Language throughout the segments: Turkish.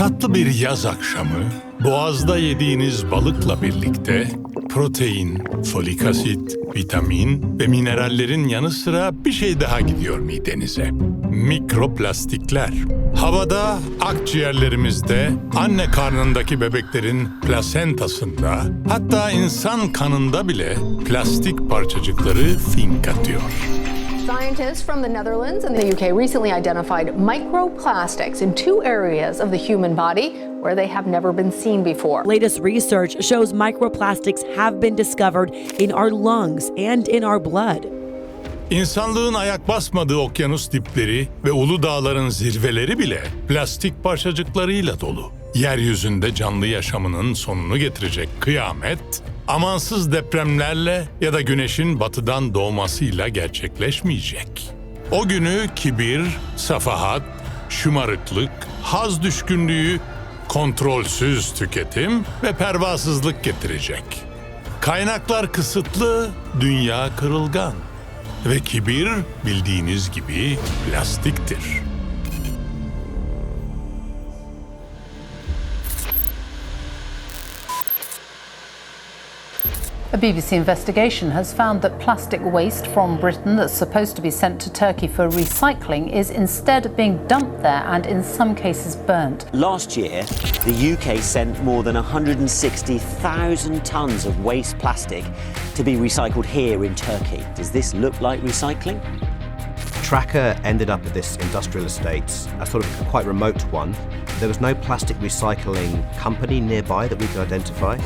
Tatlı bir yaz akşamı, boğazda yediğiniz balıkla birlikte protein, folik asit, vitamin ve minerallerin yanı sıra bir şey daha gidiyor midenize. Mikroplastikler. Havada, akciğerlerimizde, anne karnındaki bebeklerin plasentasında, hatta insan kanında bile plastik parçacıkları fink atıyor. Scientists from the Netherlands and the UK recently identified microplastics in two areas of the human body where they have never been seen before. Latest research shows microplastics have been discovered in our lungs and in our blood. İnsanlığın ayak basmadığı okyanus dipleri ve ulu dağların zirveleri bile plastik parçacıklarıyla dolu. Yeryüzünde canlı yaşamının sonunu getirecek kıyamet, amansız depremlerle ya da güneşin batıdan doğmasıyla gerçekleşmeyecek. O günü kibir, safahat, şımarıklık, haz düşkünlüğü, kontrolsüz tüketim ve pervasızlık getirecek. Kaynaklar kısıtlı, dünya kırılgan. Ve kibir bildiğiniz gibi plastiktir. A BBC investigation has found that plastic waste from Britain that's supposed to be sent to Turkey for recycling is instead being dumped there and in some cases burnt. Last year, the UK sent more than 160,000 tonnes of waste plastic to be recycled here in Turkey. Does this look like recycling? Tracker ended up at this industrial estate, a sort of quite remote one. There was no plastic recycling company nearby that we could identify.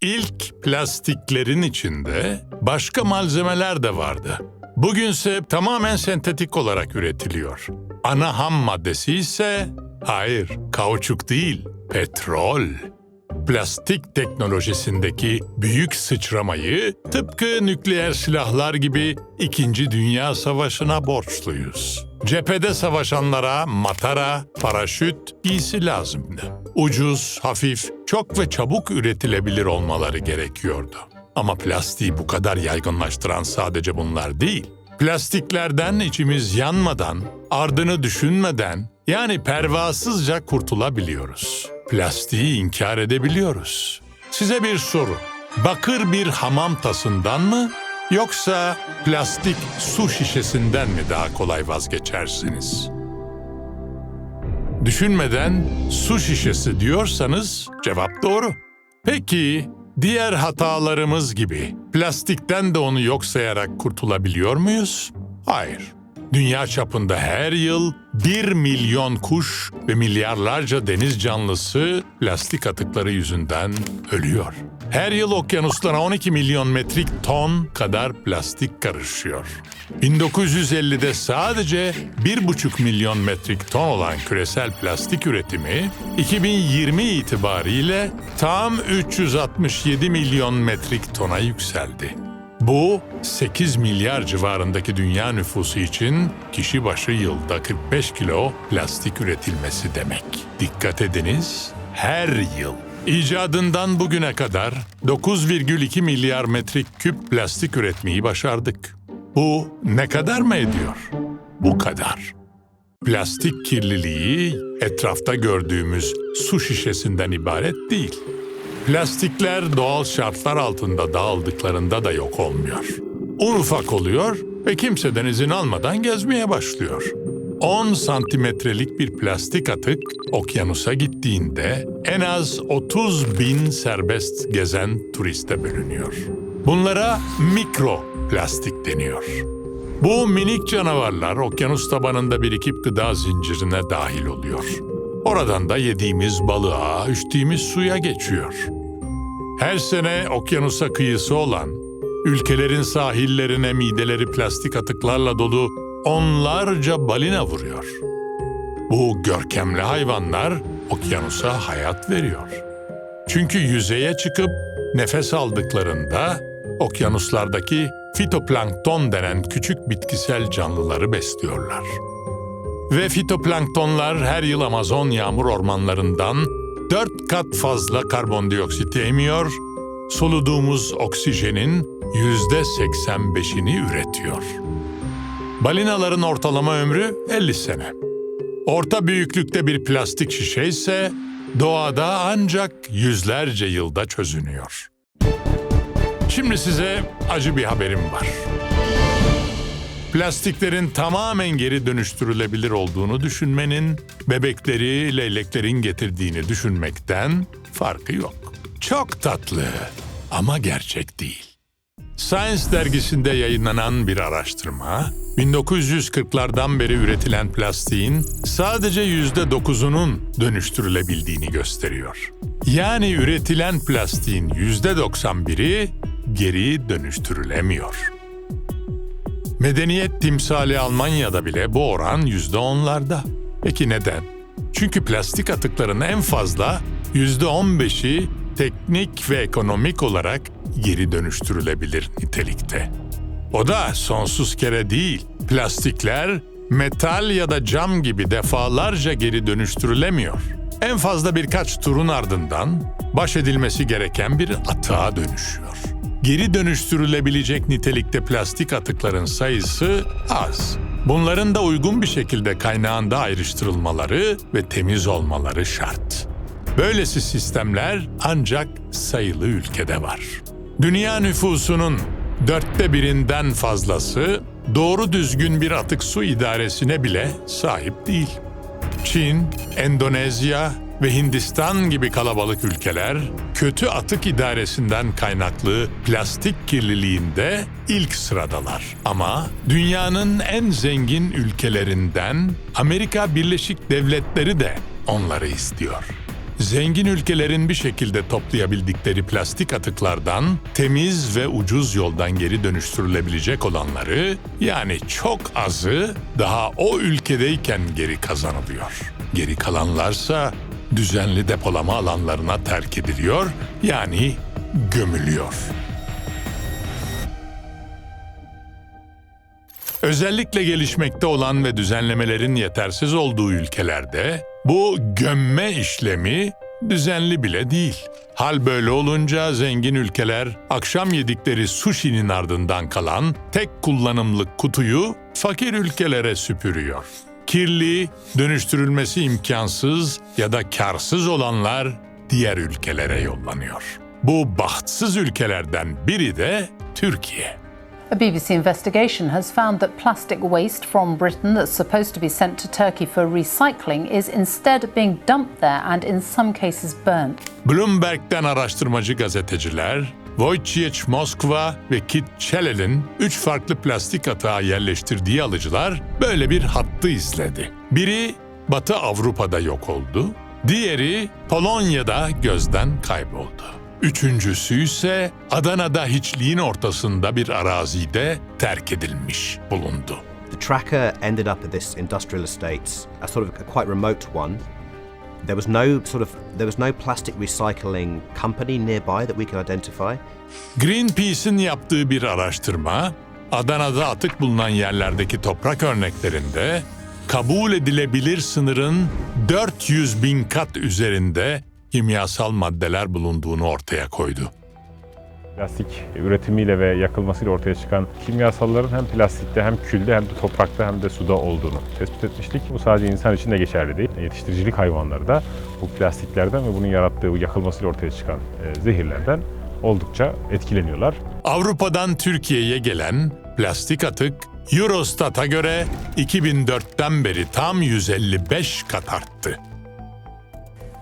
İlk plastiklerin içinde başka malzemeler de vardı. Bugünse tamamen sentetik olarak üretiliyor. Ana ham maddesi ise, hayır, kauçuk değil, petrol. Plastik teknolojisindeki büyük sıçramayı tıpkı nükleer silahlar gibi İkinci Dünya Savaşı'na borçluyuz. Cephede savaşanlara matara, paraşüt, giysi lazımdı. Ucuz, hafif, çok ve çabuk üretilebilir olmaları gerekiyordu. Ama plastiği bu kadar yaygınlaştıran sadece bunlar değil. Plastiklerden içimiz yanmadan, ardını düşünmeden, yani pervasızca kurtulabiliyoruz. Plastiği inkar edebiliyoruz. Size bir soru. Bakır bir hamam tasından mı, yoksa plastik su şişesinden mi daha kolay vazgeçersiniz? Düşünmeden su şişesi diyorsanız cevap doğru. Peki, diğer hatalarımız gibi plastikten de onu yok sayarak kurtulabiliyor muyuz? Hayır. Dünya çapında her yıl 1 milyon kuş ve milyarlarca deniz canlısı plastik atıkları yüzünden ölüyor. Her yıl okyanuslara 12 milyon metrik ton kadar plastik karışıyor. 1950'de sadece 1,5 milyon metrik ton olan küresel plastik üretimi, 2020 itibariyle tam 367 milyon metrik tona yükseldi. Bu, 8 milyar civarındaki dünya nüfusu için kişi başı yılda 45 kilo plastik üretilmesi demek. Dikkat ediniz, her yıl. İcadından bugüne kadar 9,2 milyar metrik küp plastik üretmeyi başardık. Bu ne kadar mı ediyor? Bu kadar. Plastik kirliliği etrafta gördüğümüz su şişesinden ibaret değil. Plastikler doğal şartlar altında dağıldıklarında da yok olmuyor. Un ufak oluyor ve kimseden izin almadan gezmeye başlıyor. 10 santimetrelik bir plastik atık okyanusa gittiğinde en az 30 bin serbest gezen turiste bölünüyor. Bunlara mikroplastik deniyor. Bu minik canavarlar okyanus tabanında birikip gıda zincirine dahil oluyor. Oradan da yediğimiz balığa, içtiğimiz suya geçiyor. Her sene okyanusa kıyısı olan, ülkelerin sahillerine mideleri plastik atıklarla dolu onlarca balina vuruyor. Bu görkemli hayvanlar okyanusa hayat veriyor. Çünkü yüzeye çıkıp nefes aldıklarında okyanuslardaki fitoplankton denen küçük bitkisel canlıları besliyorlar. Ve fitoplanktonlar her yıl Amazon yağmur ormanlarından 4 kat fazla karbondioksit emiyor, soluduğumuz oksijenin %85'ini üretiyor. Balinaların ortalama ömrü 50 sene. Orta büyüklükte bir plastik şişe ise doğada ancak yüzlerce yılda çözünüyor. Şimdi size acı bir haberim var. Plastiklerin tamamen geri dönüştürülebilir olduğunu düşünmenin, bebekleri, leyleklerin getirdiğini düşünmekten farkı yok. Çok tatlı ama gerçek değil. Science dergisinde yayınlanan bir araştırma, 1940'lardan beri üretilen plastiğin sadece %9'unun dönüştürülebildiğini gösteriyor. Yani üretilen plastiğin %91'i geri dönüştürülemiyor. Medeniyet timsali Almanya'da bile bu oran %10'larda. Peki neden? Çünkü plastik atıkların en fazla %15'i teknik ve ekonomik olarak geri dönüştürülebilir nitelikte. O da sonsuz kere değil. Plastikler metal ya da cam gibi defalarca geri dönüştürülemiyor. En fazla birkaç turun ardından baş edilmesi gereken bir atığa dönüşüyor. Geri dönüştürülebilecek nitelikte plastik atıkların sayısı az. Bunların da uygun bir şekilde kaynağında ayrıştırılmaları ve temiz olmaları şart. Böylesi sistemler ancak sayılı ülkede var. Dünya nüfusunun 1/4'inden fazlası doğru düzgün bir atık su idaresine bile sahip değil. Çin, Endonezya ve Hindistan gibi kalabalık ülkeler kötü atık idaresinden kaynaklı plastik kirliliğinde ilk sıradalar. Ama dünyanın en zengin ülkelerinden Amerika Birleşik Devletleri de onları istiyor. Zengin ülkelerin bir şekilde toplayabildikleri plastik atıklardan temiz ve ucuz yoldan geri dönüştürülebilecek olanları, yani çok azı daha o ülkedeyken geri kazanılıyor. Geri kalanlarsa düzenli depolama alanlarına terk ediliyor, yani gömülüyor. Özellikle gelişmekte olan ve düzenlemelerin yetersiz olduğu ülkelerde bu gömme işlemi düzenli bile değil. Hal böyle olunca zengin ülkeler akşam yedikleri sushi'nin ardından kalan tek kullanımlık kutuyu fakir ülkelere süpürüyor. Kirli, dönüştürülmesi imkansız ya da kârsız olanlar diğer ülkelere yollanıyor. Bu bahtsız ülkelerden biri de Türkiye. A BBC investigation has found that plastic waste from Britain that's supposed to be sent to Turkey for recycling is instead being dumped there and in some cases burnt. Bloomberg'den araştırmacı gazeteciler, Wojciech Moskva ve Kit Chelel'in 3 farklı plastik atığa yerleştirdiği alıcılar böyle bir hattı izledi. Biri Batı Avrupa'da yok oldu, diğeri Polonya'da gözden kayboldu. Üçüncüsü ise Adana'da hiçliğin ortasında bir arazide terk edilmiş bulundu. The tracker ended up at this industrial estate, a sort of a quite remote one. There was no plastic recycling company nearby that we could identify. Greenpeace'in yaptığı bir araştırma, Adana'da atık bulunan yerlerdeki toprak örneklerinde kabul edilebilir sınırın 400.000 kat üzerinde kimyasal maddeler bulunduğunu ortaya koydu. Plastik üretimiyle ve yakılmasıyla ortaya çıkan kimyasalların hem plastikte hem külde hem de toprakta hem de suda olduğunu tespit etmiştik. Bu sadece insan için de geçerli değil. Yetiştiricilik hayvanları da bu plastiklerden ve bunun yarattığı yakılmasıyla ortaya çıkan zehirlerden oldukça etkileniyorlar. Avrupa'dan Türkiye'ye gelen plastik atık Eurostat'a göre 2004'ten beri tam 155 kat arttı.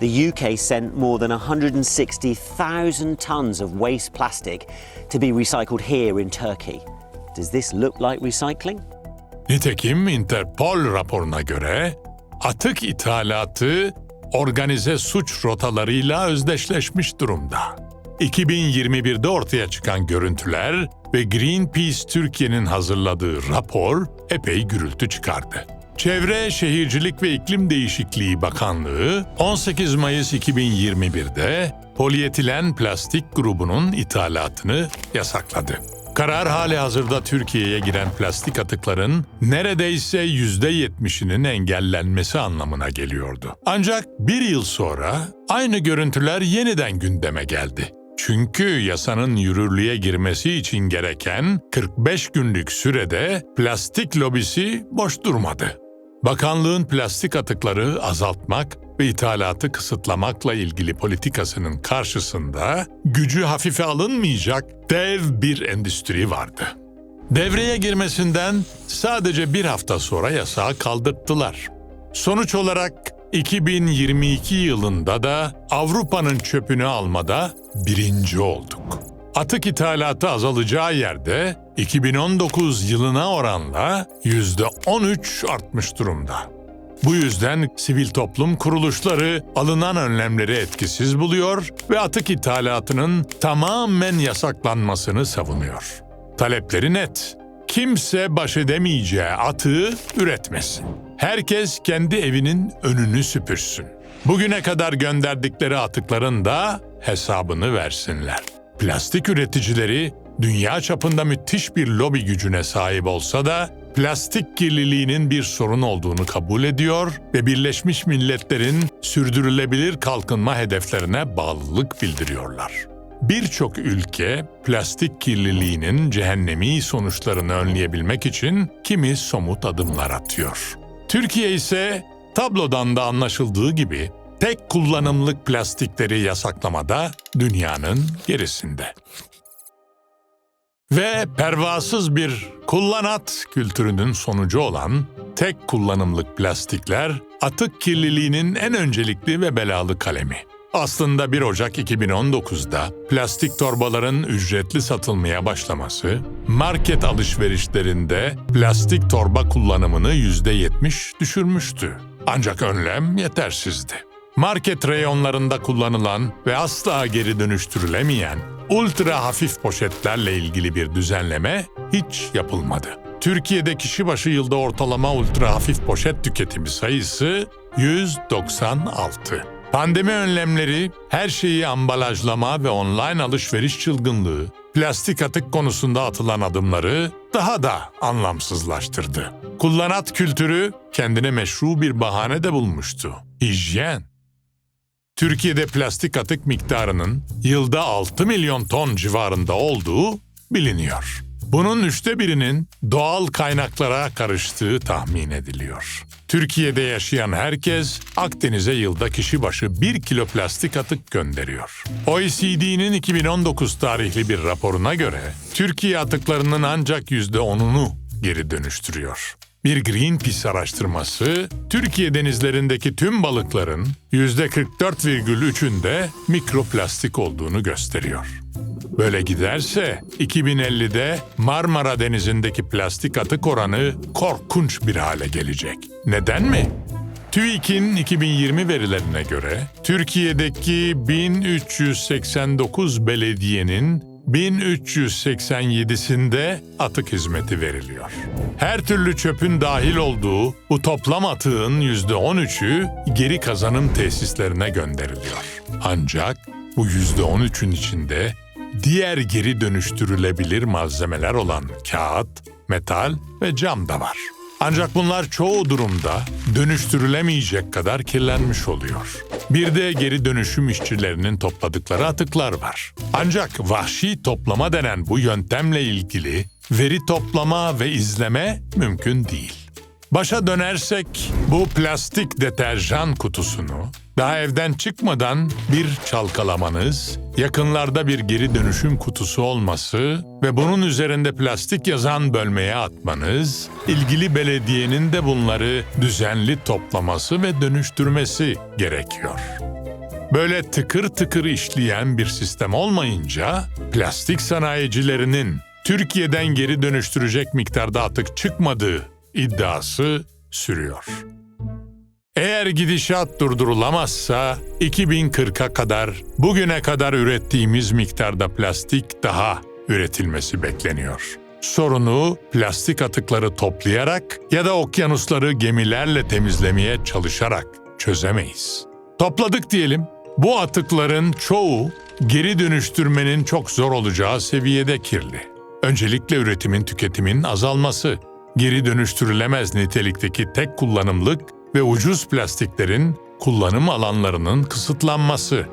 The UK sent more than 160,000 tons of waste plastic to be recycled here in Turkey. Does this look like recycling? Nitekim Interpol raporuna göre atık ithalatı organize suç rotalarıyla özdeşleşmiş durumda. 2021'de ortaya çıkan görüntüler ve Greenpeace Türkiye'nin hazırladığı rapor epey gürültü çıkardı. Çevre, Şehircilik ve İklim Değişikliği Bakanlığı 18 Mayıs 2021'de polietilen plastik grubunun ithalatını yasakladı. karar hali hazırda Türkiye'ye giren plastik atıkların neredeyse %70'inin engellenmesi anlamına geliyordu. Ancak bir yıl sonra aynı görüntüler yeniden gündeme geldi. Çünkü yasanın yürürlüğe girmesi için gereken 45 günlük sürede plastik lobisi boş durmadı. Bakanlığın plastik atıkları azaltmak ve ithalatı kısıtlamakla ilgili politikasının karşısında gücü hafife alınmayacak dev bir endüstri vardı. Devreye girmesinden sadece bir hafta sonra yasağı kaldırttılar. Sonuç olarak 2022 yılında da Avrupa'nın çöpünü almada birinci olduk. Atık ithalatı azalacağı yerde 2019 yılına oranla %13 artmış durumda. Bu yüzden sivil toplum kuruluşları alınan önlemleri etkisiz buluyor ve atık ithalatının tamamen yasaklanmasını savunuyor. Talepleri net. Kimse baş edemeyeceği atığı üretmesin. Herkes kendi evinin önünü süpürsün. Bugüne kadar gönderdikleri atıkların da hesabını versinler. Plastik üreticileri dünya çapında müthiş bir lobi gücüne sahip olsa da plastik kirliliğinin bir sorun olduğunu kabul ediyor ve Birleşmiş Milletler'in sürdürülebilir kalkınma hedeflerine bağlılık bildiriyorlar. Birçok ülke plastik kirliliğinin cehennemi sonuçlarını önleyebilmek için kimi somut adımlar atıyor. Türkiye ise tablodan da anlaşıldığı gibi tek kullanımlık plastikleri yasaklamada dünyanın gerisinde. Ve pervasız bir kullanat kültürünün sonucu olan tek kullanımlık plastikler atık kirliliğinin en öncelikli ve belalı kalemi. Aslında 1 Ocak 2019'da plastik torbaların ücretli satılmaya başlaması, market alışverişlerinde plastik torba kullanımını %70 düşürmüştü. Ancak önlem yetersizdi. Market reyonlarında kullanılan ve asla geri dönüştürülemeyen ultra hafif poşetlerle ilgili bir düzenleme hiç yapılmadı. Türkiye'de kişi başı yılda ortalama ultra hafif poşet tüketimi sayısı 196. Pandemi önlemleri, her şeyi ambalajlama ve online alışveriş çılgınlığı, plastik atık konusunda atılan adımları daha da anlamsızlaştırdı. Kullanat kültürü kendine meşru bir bahane de bulmuştu. Hijyen. Türkiye'de plastik atık miktarının yılda 6 milyon ton civarında olduğu biliniyor. Bunun 1/3'inin doğal kaynaklara karıştığı tahmin ediliyor. Türkiye'de yaşayan herkes Akdeniz'e yılda kişi başı 1 kilo plastik atık gönderiyor. OECD'nin 2019 tarihli bir raporuna göre Türkiye atıklarının ancak %10'unu geri dönüştürüyor. Bir Greenpeace araştırması, Türkiye denizlerindeki tüm balıkların %44,3'ünde mikroplastik olduğunu gösteriyor. Böyle giderse 2050'de Marmara Denizi'ndeki plastik atık oranı korkunç bir hale gelecek. Neden mi? TÜİK'in 2020 verilerine göre Türkiye'deki 1389 belediyenin 1387'sinde atık hizmeti veriliyor. Her türlü çöpün dahil olduğu bu toplam atığın %13'ü geri kazanım tesislerine gönderiliyor. Ancak bu %13'ün içinde diğer geri dönüştürülebilir malzemeler olan kağıt, metal ve cam da var. Ancak bunlar çoğu durumda dönüştürülemeyecek kadar kirlenmiş oluyor. Bir de geri dönüşüm işçilerinin topladıkları atıklar var. Ancak vahşi toplama denen bu yöntemle ilgili veri toplama ve izleme mümkün değil. Başa dönersek bu plastik deterjan kutusunu daha evden çıkmadan bir çalkalamanız, yakınlarda bir geri dönüşüm kutusu olması ve bunun üzerinde plastik yazan bölmeye atmanız, ilgili belediyenin de bunları düzenli toplaması ve dönüştürmesi gerekiyor. Böyle tıkır tıkır işleyen bir sistem olmayınca plastik sanayicilerinin Türkiye'den geri dönüştürecek miktarda atık çıkmadığı iddiası sürüyor. Eğer gidişat durdurulamazsa 2040'a kadar bugüne kadar ürettiğimiz miktarda plastik daha üretilmesi bekleniyor. Sorunu plastik atıkları toplayarak ya da okyanusları gemilerle temizlemeye çalışarak çözemeyiz. Topladık diyelim. Bu atıkların çoğu geri dönüştürmenin çok zor olacağı seviyede kirli. Öncelikle üretimin tüketimin azalması, geri dönüştürülemez nitelikteki tek kullanımlık ve ucuz plastiklerin kullanım alanlarının kısıtlanması,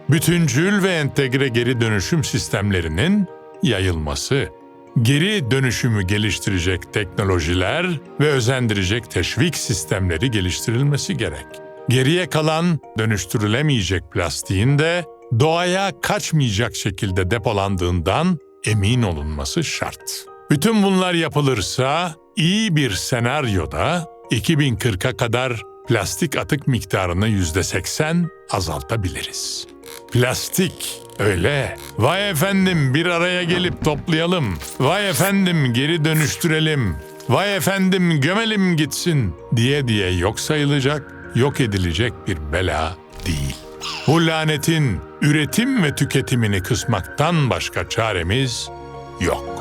bütüncül ve entegre geri dönüşüm sistemlerinin yayılması, geri dönüşümü geliştirecek teknolojiler ve özendirecek teşvik sistemleri geliştirilmesi gerek. Geriye kalan dönüştürülemeyecek plastiğin de doğaya kaçmayacak şekilde depolandığından emin olunması şart. Bütün bunlar yapılırsa iyi bir senaryoda 2040'a kadar plastik atık miktarını %80 azaltabiliriz. Plastik, öyle. Vay efendim bir araya gelip toplayalım. Vay efendim geri dönüştürelim. Vay efendim gömelim gitsin diye yok sayılacak, yok edilecek bir bela değil. Bu lanetin üretim ve tüketimini kısmaktan başka çaremiz yok.